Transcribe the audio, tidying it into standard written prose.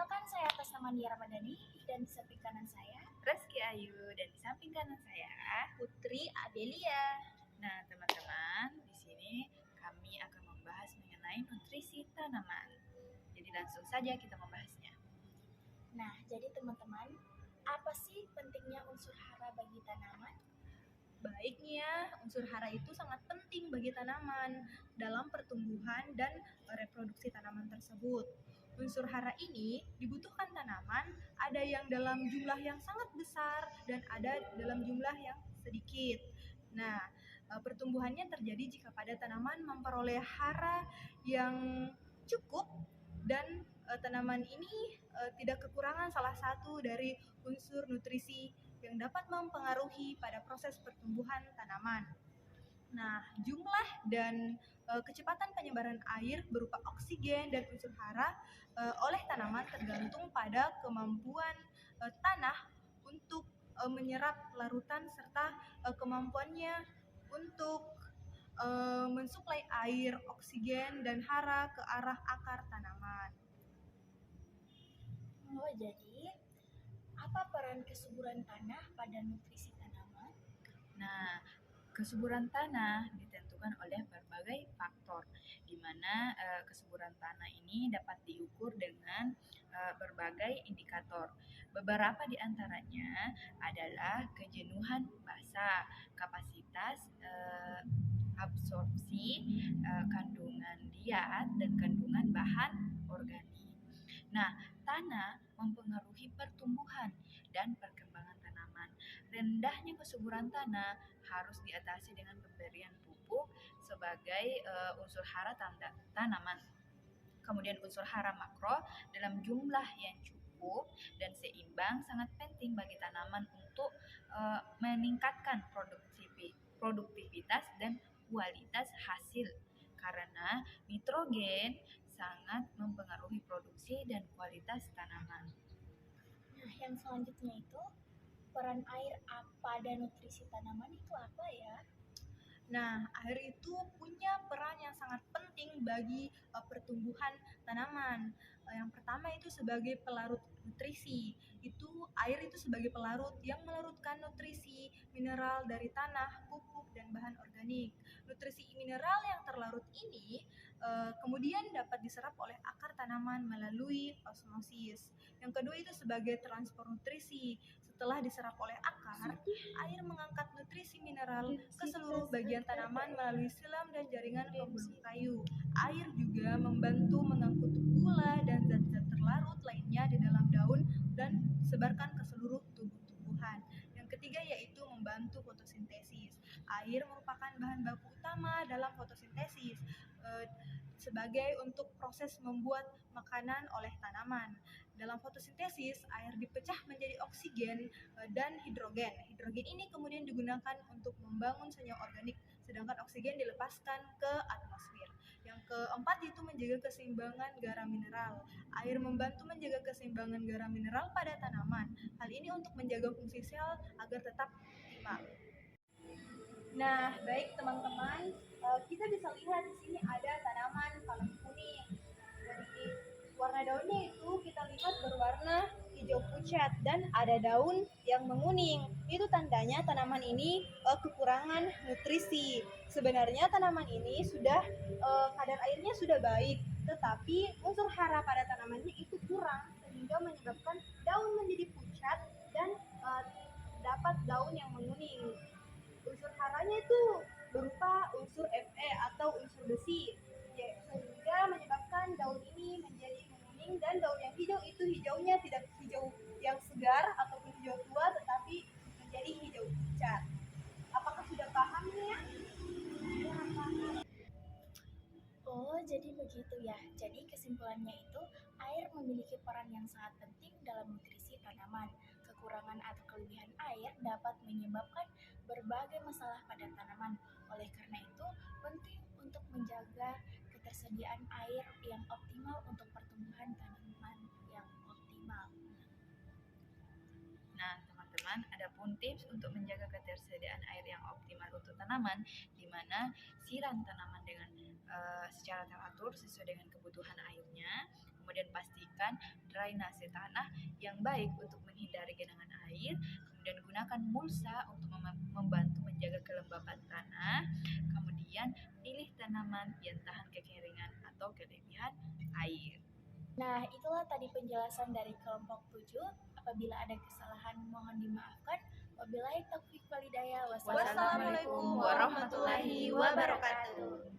Perkenalkan, saya atas nama Nia Ramadhani dan di samping kanan saya Reski Ayu, dan di samping kanan saya Putri Adelia. Nah, teman-teman, di sini kami akan membahas mengenai nutrisi tanaman. Jadi langsung saja kita membahasnya. Nah, jadi teman-teman, apa sih pentingnya unsur hara bagi tanaman? Baiknya, unsur hara itu sangat penting bagi tanaman dalam pertumbuhan dan reproduksi tanaman tersebut. Unsur hara ini dibutuhkan tanaman, ada yang dalam jumlah yang sangat besar dan ada dalam jumlah yang sedikit. Nah, pertumbuhannya terjadi jika pada tanaman memperoleh hara yang cukup dan tanaman ini tidak kekurangan salah satu dari unsur nutrisi yang dapat mempengaruhi pada proses pertumbuhan tanaman. Nah, jumlah dan kecepatan penyebaran air berupa oksigen dan unsur hara oleh tanaman tergantung pada kemampuan tanah untuk menyerap larutan serta kemampuannya untuk mensuplai air, oksigen, dan hara ke arah akar tanaman. Oh, jadi apa peran kesuburan tanah pada nutrisi tanaman? Nah, kesuburan tanah ditentukan oleh berbagai faktor, di mana kesuburan tanah ini dapat diukur dengan berbagai indikator. Beberapa di antaranya adalah kejenuhan basah, kapasitas absorpsi, kandungan diat, dan kandungan bahan organik. Nah, tanah mempengaruhi pertumbuhan dan perkembangan tanaman. Rendahnya kesuburan tanah harus diatasi dengan pemberian pupuk sebagai unsur hara tanaman. Kemudian unsur hara makro dalam jumlah yang cukup dan seimbang sangat penting bagi tanaman untuk meningkatkan produktivitas dan kualitas hasil, karena nitrogen sangat mempengaruhi produksi dan kualitas tanaman. Nah, yang selanjutnya itu peran air pada nutrisi tanaman itu apa ya? Nah, air itu punya peran yang sangat penting bagi pertumbuhan tanaman. Yang pertama itu sebagai pelarut nutrisi. Air itu sebagai pelarut yang melarutkan nutrisi mineral dari tanah, pupuk, dan bahan organik. Nutrisi mineral yang terlarut ini kemudian dapat diserap oleh akar tanaman melalui osmosis. Yang kedua itu sebagai transport nutrisi. Setelah diserap oleh akar, air mengangkat nutrisi mineral ke seluruh bagian tanaman melalui silam dan jaringan pembuluh kayu. Air juga membantu mengangkut gula dan zat-zat terlarut lainnya di dalam daun dan disebarkan ke seluruh tumbuh-tumbuhan. Yang ketiga yaitu membantu fotosintesis. Air merupakan bahan baku utama dalam fotosintesis sebagai untuk proses membuat makanan oleh tanaman. Dalam fotosintesis, air dipecah menjadi oksigen dan hidrogen. Hidrogen ini kemudian digunakan untuk membangun senyawa organik, sedangkan oksigen dilepaskan ke atmosfer. Yang keempat yaitu menjaga keseimbangan garam mineral. Air membantu menjaga keseimbangan garam mineral pada tanaman. Hal ini untuk menjaga fungsi sel agar tetap optimal. Nah, baik teman-teman, kita bisa lihat di sini ada tanaman kalepi kuning. Dari warna daunnya itu kita lihat berwarna hijau pucat dan ada daun yang menguning. Itu tandanya tanaman ini kekurangan nutrisi. Sebenarnya tanaman ini sudah kadar airnya sudah baik, tetapi unsur hara pada tanamannya itu kurang sehingga menyebabkan daun menjadi pucat dan dapat daun yang menguning. Unsur haranya itu berupa unsur Fe atau unsur besi, sehingga menyebabkan daun ini menjadi menguning, dan daun yang hijau itu hijaunya tidak hijau yang segar ataupun hijau tua, tetapi menjadi hijau pucat. Apakah sudah paham nih ya? Oh, jadi begitu ya. Jadi kesimpulannya itu air memiliki peran yang sangat penting dalam nutrisi tanaman. Kekurangan atau kelebihan air dapat menyebabkan berbagai masalah pada tanaman. Oleh karena itu, penting untuk menjaga ketersediaan air yang optimal untuk pertumbuhan tanaman yang optimal. Nah, teman-teman, ada pun tips untuk menjaga ketersediaan air yang optimal untuk tanaman, di mana siram tanaman dengan secara teratur sesuai dengan kebutuhan airnya. Kemudian pastikan drainase tanah yang baik untuk menghindari genangan air. Kemudian gunakan mulsa untuk membantu menjaga kelembapan tanah. Kemudian pilih tanaman yang tahan kekeringan atau kelebihan air. Nah, itulah tadi penjelasan dari kelompok 7. Apabila ada kesalahan mohon dimaafkan. Wabillahi taufiq walhidayah. Wassalamualaikum warahmatullahi wabarakatuh.